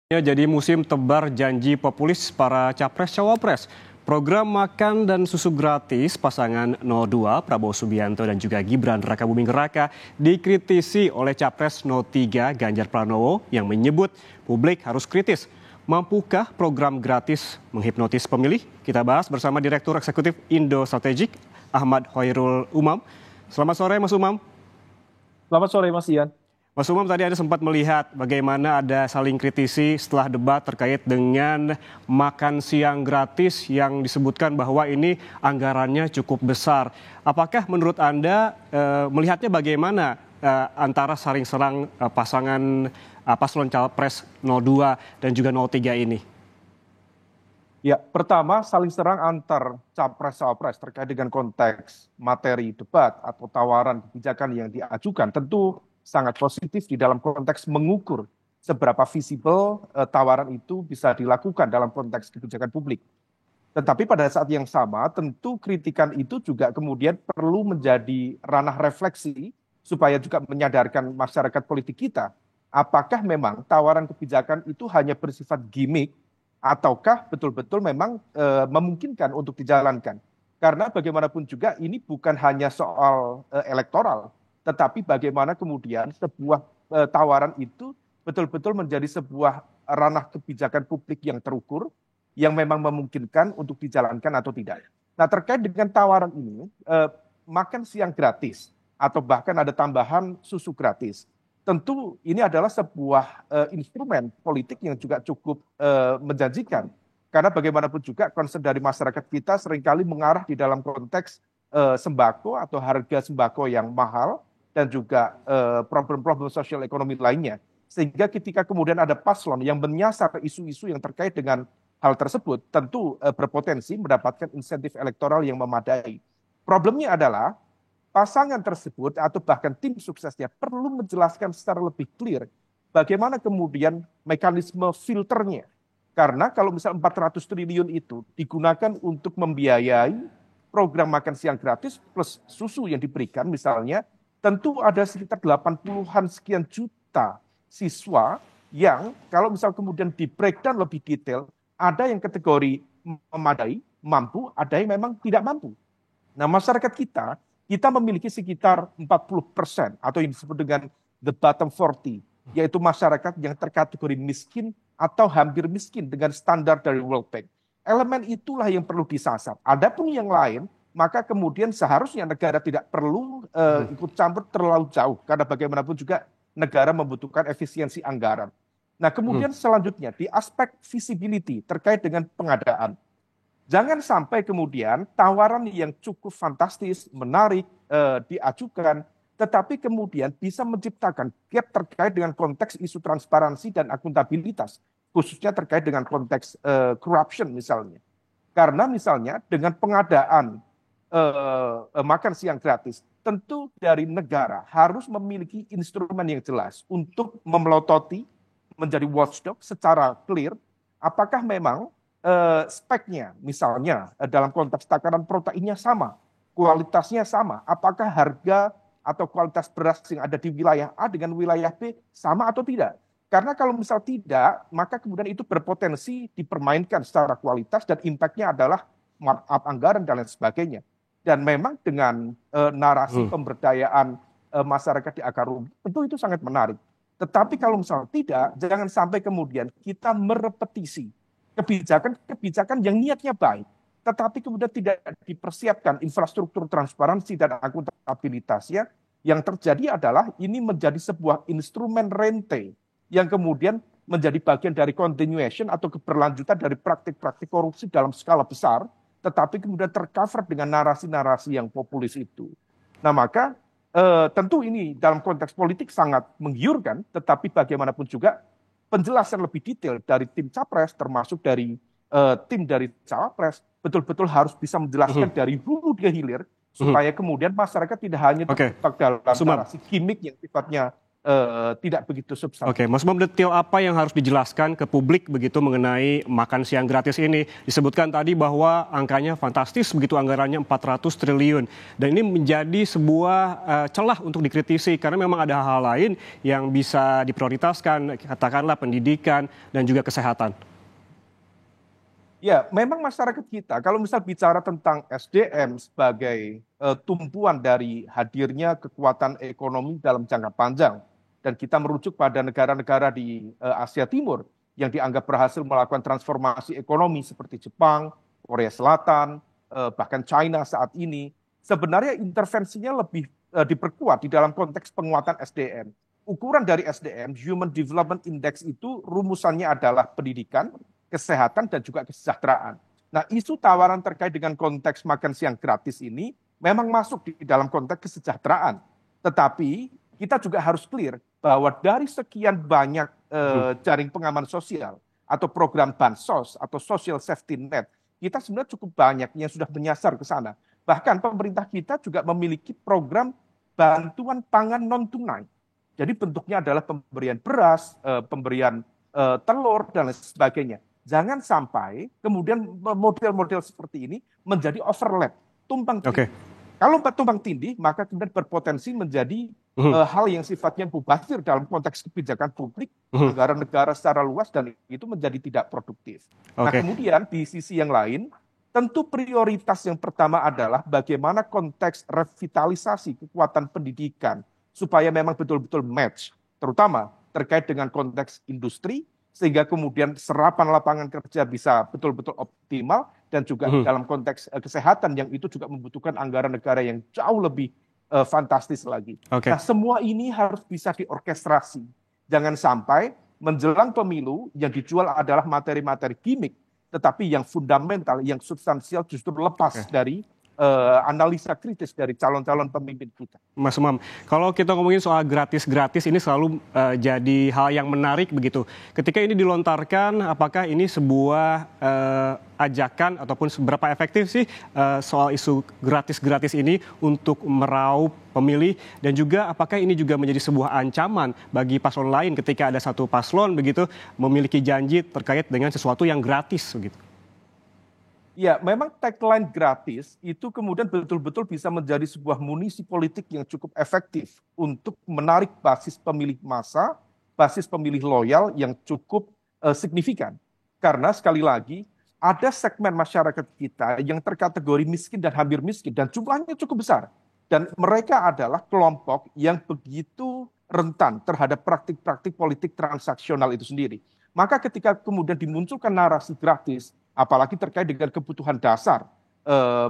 Ya, jadi musim tebar janji populis para capres-cawapres. Program makan dan susu gratis pasangan 02 Prabowo Subianto dan juga Gibran Rakabuming Raka dikritisi oleh Capres 03 Ganjar Pranowo yang menyebut publik harus kritis. Mampukah program gratis menghipnotis pemilih? Kita bahas bersama Direktur Eksekutif Indo Strategik Ahmad Hoirul Umam. Selamat sore Mas Umam. Selamat sore Mas Ian. Mas Umam, tadi Anda sempat melihat bagaimana ada saling kritisi setelah debat terkait dengan makan siang gratis yang disebutkan bahwa ini anggarannya cukup besar. Apakah menurut Anda melihatnya bagaimana antara saling serang pasangan paslon Capres 02 dan juga 03 ini? Ya, pertama saling serang antar capres-cawapres terkait dengan konteks materi debat atau tawaran kebijakan yang diajukan tentu sangat positif di dalam konteks mengukur seberapa visible tawaran itu bisa dilakukan dalam konteks kebijakan publik. Tetapi pada saat yang sama tentu kritikan itu juga kemudian perlu menjadi ranah refleksi supaya juga menyadarkan masyarakat politik kita apakah memang tawaran kebijakan itu hanya bersifat gimmick ataukah betul-betul memang memungkinkan untuk dijalankan. Karena bagaimanapun juga ini bukan hanya soal elektoral, tetapi bagaimana kemudian sebuah tawaran itu betul-betul menjadi sebuah ranah kebijakan publik yang terukur, yang memang memungkinkan untuk dijalankan atau tidak. Nah, terkait dengan tawaran ini, makan siang gratis atau bahkan ada tambahan susu gratis, tentu ini adalah sebuah instrumen politik yang juga cukup menjanjikan. Karena bagaimanapun juga concern dari masyarakat kita seringkali mengarah di dalam konteks sembako atau harga sembako yang mahal, dan juga problem-problem sosial ekonomi lainnya. Sehingga ketika kemudian ada paslon yang menyasar isu-isu yang terkait dengan hal tersebut, tentu berpotensi mendapatkan insentif elektoral yang memadai. Problemnya adalah pasangan tersebut atau bahkan tim suksesnya perlu menjelaskan secara lebih clear bagaimana kemudian mekanisme filternya. Karena kalau misal 400 triliun itu digunakan untuk membiayai program makan siang gratis plus susu yang diberikan misalnya, tentu ada sekitar 80-an sekian juta siswa yang kalau misal kemudian di breakdown lebih detail, ada yang kategori memadai, mampu, ada yang memang tidak mampu. Nah, masyarakat kita memiliki sekitar 40% atau yang disebut dengan the bottom 40, yaitu masyarakat yang terkategori miskin atau hampir miskin dengan standar dari World Bank. Elemen itulah yang perlu disasar. Adapun yang lain, maka kemudian seharusnya negara tidak perlu ikut campur terlalu jauh. Karena bagaimanapun juga negara membutuhkan efisiensi anggaran. Nah, kemudian selanjutnya di aspek visibility terkait dengan pengadaan. Jangan sampai kemudian tawaran yang cukup fantastis, menarik, diajukan, tetapi kemudian bisa menciptakan gap terkait dengan konteks isu transparansi dan akuntabilitas, khususnya terkait dengan konteks corruption misalnya. Karena misalnya dengan pengadaan makan siang gratis, tentu dari negara harus memiliki instrumen yang jelas untuk memelototi, menjadi watchdog secara clear, apakah memang speknya misalnya dalam konteks takaran proteinnya sama, kualitasnya sama, apakah harga atau kualitas beras yang ada di wilayah A dengan wilayah B sama atau tidak. Karena kalau misal tidak, maka kemudian itu berpotensi dipermainkan secara kualitas dan impactnya adalah markup anggaran dan lain sebagainya. Dan memang dengan narasi pemberdayaan masyarakat di akar rumput, tentu itu sangat menarik. Tetapi kalau misalnya tidak, jangan sampai kemudian kita merepetisi kebijakan-kebijakan yang niatnya baik, tetapi kemudian tidak dipersiapkan infrastruktur transparansi dan akuntabilitasnya. Yang terjadi adalah ini menjadi sebuah instrumen rente yang kemudian menjadi bagian dari continuation atau keberlanjutan dari praktik-praktik korupsi dalam skala besar, tetapi kemudian tercover dengan narasi-narasi yang populis itu. Nah, maka tentu ini dalam konteks politik sangat menggiurkan, tetapi bagaimanapun juga penjelasan lebih detail dari tim capres, termasuk dari tim dari cawapres, betul-betul harus bisa menjelaskan dari hulu ke hilir, supaya kemudian masyarakat tidak hanya terjebak dalam narasi gimmick yang sifatnya tidak begitu Oke, substantif. Mas Umam, detail apa yang harus dijelaskan ke publik begitu mengenai makan siang gratis ini? Disebutkan tadi bahwa angkanya fantastis begitu, anggarannya 400 triliun. Dan ini menjadi sebuah celah untuk dikritisi karena memang ada hal-hal lain yang bisa diprioritaskan, katakanlah pendidikan dan juga kesehatan. Ya, memang masyarakat kita, kalau misal bicara tentang SDM sebagai tumpuan dari hadirnya kekuatan ekonomi dalam jangka panjang, dan kita merujuk pada negara-negara di Asia Timur yang dianggap berhasil melakukan transformasi ekonomi seperti Jepang, Korea Selatan, bahkan China saat ini, sebenarnya intervensinya lebih diperkuat di dalam konteks penguatan SDM. Ukuran dari SDM, Human Development Index itu rumusannya adalah pendidikan, kesehatan, dan juga kesejahteraan. Nah, isu tawaran terkait dengan konteks makan siang gratis ini memang masuk di dalam konteks kesejahteraan. Tetapi kita juga harus clear bahwa dari sekian banyak jaring pengaman sosial atau program bansos atau social safety net, kita sebenarnya cukup banyak yang sudah menyasar ke sana. Bahkan pemerintah kita juga memiliki program bantuan pangan non-tunai. Jadi bentuknya adalah pemberian beras, pemberian telur, dan lain sebagainya. Jangan sampai kemudian model-model seperti ini menjadi overlap, tumpang tindih. Oke. Kalau tumpang tindih, maka kemudian berpotensi menjadi hal yang sifatnya mubazir dalam konteks kebijakan publik, anggaran negara secara luas, dan itu menjadi tidak produktif. Nah, Oke. kemudian di sisi yang lain, tentu prioritas yang pertama adalah bagaimana konteks revitalisasi kekuatan pendidikan supaya memang betul-betul match, terutama terkait dengan konteks industri, sehingga kemudian serapan lapangan kerja bisa betul-betul optimal, dan juga dalam konteks kesehatan yang itu juga membutuhkan anggaran negara yang jauh lebih fantastis lagi. Oke. Nah, semua ini harus bisa diorkestrasi. Jangan sampai menjelang pemilu yang dijual adalah materi-materi gimmick, tetapi yang fundamental, yang substansial justru lepas dari analisa kritis dari calon-calon pemimpin kita. Mas Umam, kalau kita ngomongin soal gratis-gratis ini selalu jadi hal yang menarik begitu. Ketika ini dilontarkan, apakah ini sebuah ajakan ataupun seberapa efektif sih soal isu gratis-gratis ini untuk meraup pemilih, dan juga apakah ini juga menjadi sebuah ancaman bagi paslon lain ketika ada satu paslon begitu memiliki janji terkait dengan sesuatu yang gratis begitu? Ya, memang tagline gratis itu kemudian betul-betul bisa menjadi sebuah munisi politik yang cukup efektif untuk menarik basis pemilih massa, basis pemilih loyal yang cukup signifikan. Karena sekali lagi, ada segmen masyarakat kita yang terkategori miskin dan hampir miskin, dan jumlahnya cukup besar. Dan mereka adalah kelompok yang begitu rentan terhadap praktik-praktik politik transaksional itu sendiri. Maka ketika kemudian dimunculkan narasi gratis, apalagi terkait dengan kebutuhan dasar,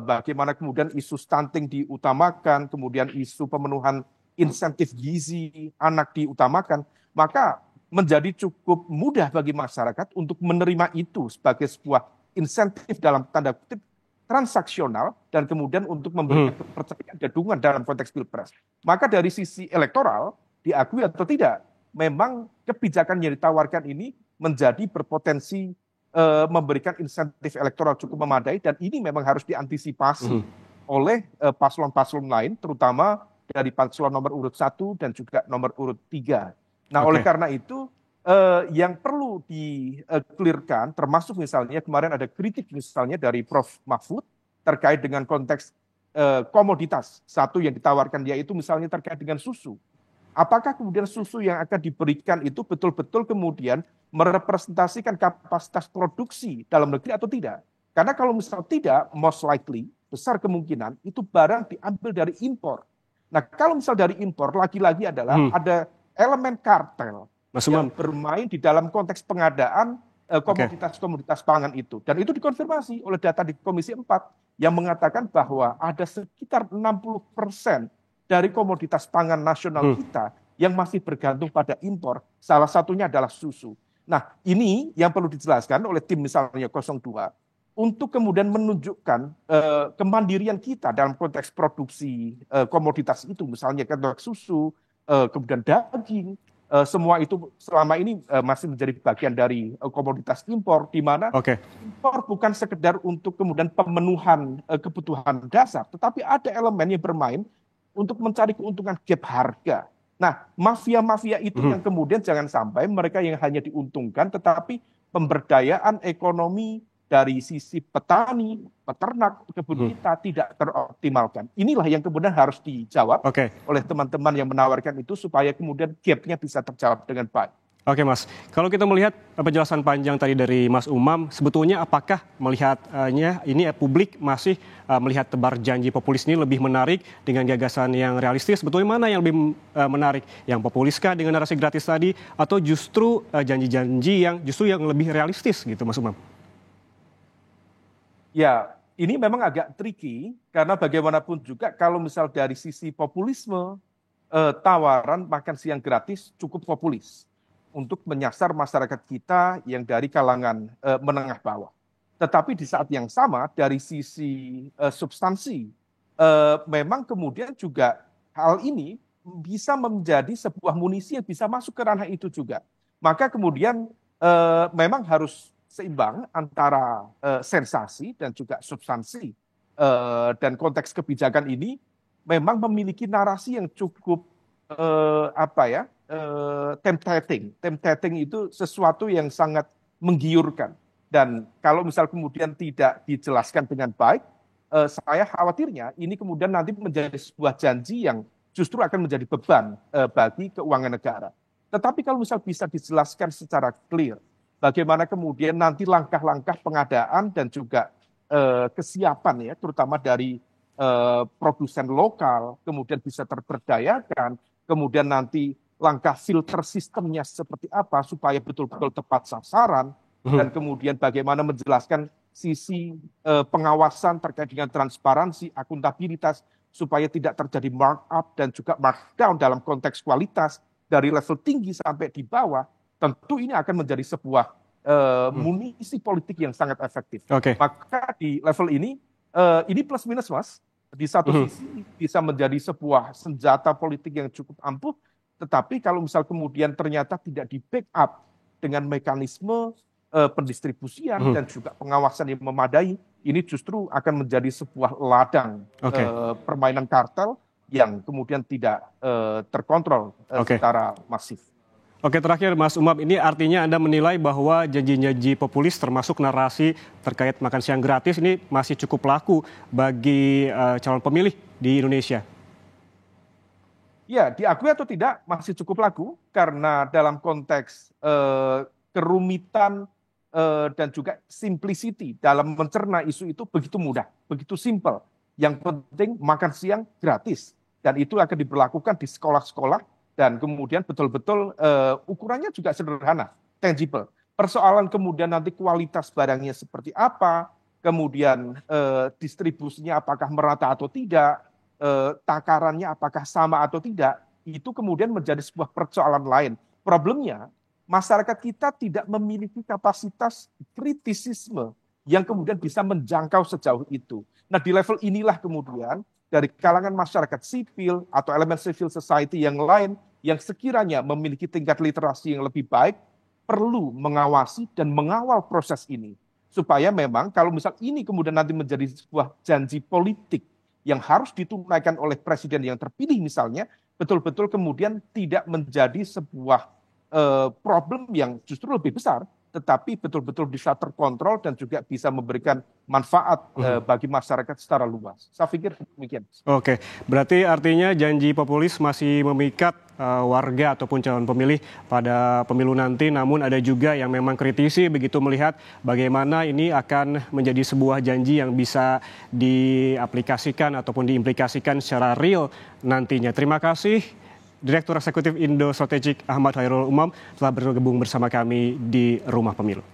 bagaimana kemudian isu stunting diutamakan, kemudian isu pemenuhan insentif gizi anak diutamakan, maka menjadi cukup mudah bagi masyarakat untuk menerima itu sebagai sebuah insentif dalam tanda kutip transaksional, dan kemudian untuk memberikan kepercayaan dan dukungan dalam konteks pilpres. Maka dari sisi elektoral, diakui atau tidak, memang kebijakan yang ditawarkan ini menjadi berpotensi memberikan insentif elektoral cukup memadai, dan ini memang harus diantisipasi oleh paslon-paslon lain, terutama dari paslon nomor urut 1 dan juga nomor urut 3. Nah, oleh karena itu yang perlu di-clearkan, termasuk misalnya kemarin ada kritik misalnya dari Prof. Mahfud terkait dengan konteks komoditas. Satu yang ditawarkan yaitu misalnya terkait dengan susu. Apakah kemudian susu yang akan diberikan itu betul-betul kemudian merepresentasikan kapasitas produksi dalam negeri atau tidak? Karena kalau misal tidak, most likely, besar kemungkinan itu barang diambil dari impor. Nah, kalau misal dari impor, lagi-lagi adalah ada elemen kartel yang bermain di dalam konteks pengadaan komoditas-komoditas pangan itu. Dan itu dikonfirmasi oleh data di Komisi 4 yang mengatakan bahwa ada sekitar 60% dari komoditas pangan nasional kita yang masih bergantung pada impor. Salah satunya adalah susu. Nah, ini yang perlu dijelaskan oleh tim misalnya 02 untuk kemudian menunjukkan kemandirian kita dalam konteks produksi komoditas itu, misalnya konteks susu, kemudian daging, semua itu selama ini masih menjadi bagian dari komoditas impor, di mana impor bukan sekedar untuk kemudian pemenuhan kebutuhan dasar, tetapi ada elemen yang bermain untuk mencari keuntungan gap harga. Nah, mafia-mafia itu yang kemudian jangan sampai mereka yang hanya diuntungkan, tetapi pemberdayaan ekonomi dari sisi petani, peternak, kebun kita tidak teroptimalkan. Inilah yang kemudian harus dijawab Oke. oleh teman-teman yang menawarkan itu supaya kemudian gap-nya bisa terjawab dengan baik. Oke Mas, kalau kita melihat penjelasan panjang tadi dari Mas Umam, sebetulnya apakah melihatnya ini publik masih melihat tebar janji populis ini lebih menarik dengan gagasan yang realistis? Sebetulnya mana yang lebih menarik? Yang populiskah dengan narasi gratis tadi, atau justru janji-janji yang justru yang lebih realistis gitu Mas Umam? Ya, ini memang agak tricky karena bagaimanapun juga kalau misal dari sisi populisme, tawaran makan siang gratis cukup populis untuk menyasar masyarakat kita yang dari kalangan menengah bawah. Tetapi di saat yang sama dari sisi substansi, memang kemudian juga hal ini bisa menjadi sebuah munisi yang bisa masuk ke ranah itu juga. Maka kemudian memang harus seimbang antara sensasi dan juga substansi. Dan konteks kebijakan ini memang memiliki narasi yang cukup tempting. Tempting itu sesuatu yang sangat menggiurkan. Dan kalau misal kemudian tidak dijelaskan dengan baik, saya khawatirnya ini kemudian nanti menjadi sebuah janji yang justru akan menjadi beban bagi keuangan negara. Tetapi kalau misal bisa dijelaskan secara clear, bagaimana kemudian nanti langkah-langkah pengadaan dan juga kesiapan ya, terutama dari produsen lokal, kemudian bisa terberdayakan, kemudian nanti langkah filter sistemnya seperti apa supaya betul-betul tepat sasaran, dan kemudian bagaimana menjelaskan sisi pengawasan terkait dengan transparansi, akuntabilitas, supaya tidak terjadi markup dan juga markdown dalam konteks kualitas dari level tinggi sampai di bawah. Tentu ini akan menjadi sebuah munisi politik yang sangat efektif. Maka di level ini plus minus Mas. Di satu sisi bisa menjadi sebuah senjata politik yang cukup ampuh, tetapi kalau misal kemudian ternyata tidak di backup dengan mekanisme pendistribusian dan juga pengawasan yang memadai, ini justru akan menjadi sebuah ladang permainan kartel yang kemudian tidak terkontrol secara masif. Oke, terakhir Mas Umam, ini artinya Anda menilai bahwa janji-janji populis termasuk narasi terkait makan siang gratis ini masih cukup laku bagi calon pemilih di Indonesia? Ya, diakui atau tidak masih cukup laku karena dalam konteks kerumitan dan juga simplicity dalam mencerna isu itu begitu mudah, begitu simple. Yang penting makan siang gratis, dan itu akan diberlakukan di sekolah-sekolah. Dan kemudian betul-betul ukurannya juga sederhana, tangible. Persoalan kemudian nanti kualitas barangnya seperti apa, kemudian distribusinya apakah merata atau tidak, takarannya apakah sama atau tidak, itu kemudian menjadi sebuah persoalan lain. Problemnya, masyarakat kita tidak memiliki kapasitas kritisisme yang kemudian bisa menjangkau sejauh itu. Nah, di level inilah kemudian dari kalangan masyarakat sipil atau elemen civil society yang lain yang sekiranya memiliki tingkat literasi yang lebih baik, perlu mengawasi dan mengawal proses ini. Supaya memang kalau misal ini kemudian nanti menjadi sebuah janji politik yang harus ditunaikan oleh presiden yang terpilih misalnya, betul-betul kemudian tidak menjadi sebuah problem yang justru lebih besar, tetapi betul-betul bisa terkontrol dan juga bisa memberikan manfaat bagi masyarakat secara luas. Saya pikir demikian. Oke, berarti artinya janji populis masih memikat warga ataupun calon pemilih pada pemilu nanti, namun ada juga yang memang kritisi begitu melihat bagaimana ini akan menjadi sebuah janji yang bisa diaplikasikan ataupun diimplikasikan secara real nantinya. Terima kasih Direktur Eksekutif Indo Strategik Ahmad Khairul Umam telah bergabung bersama kami di Rumah Pemilu.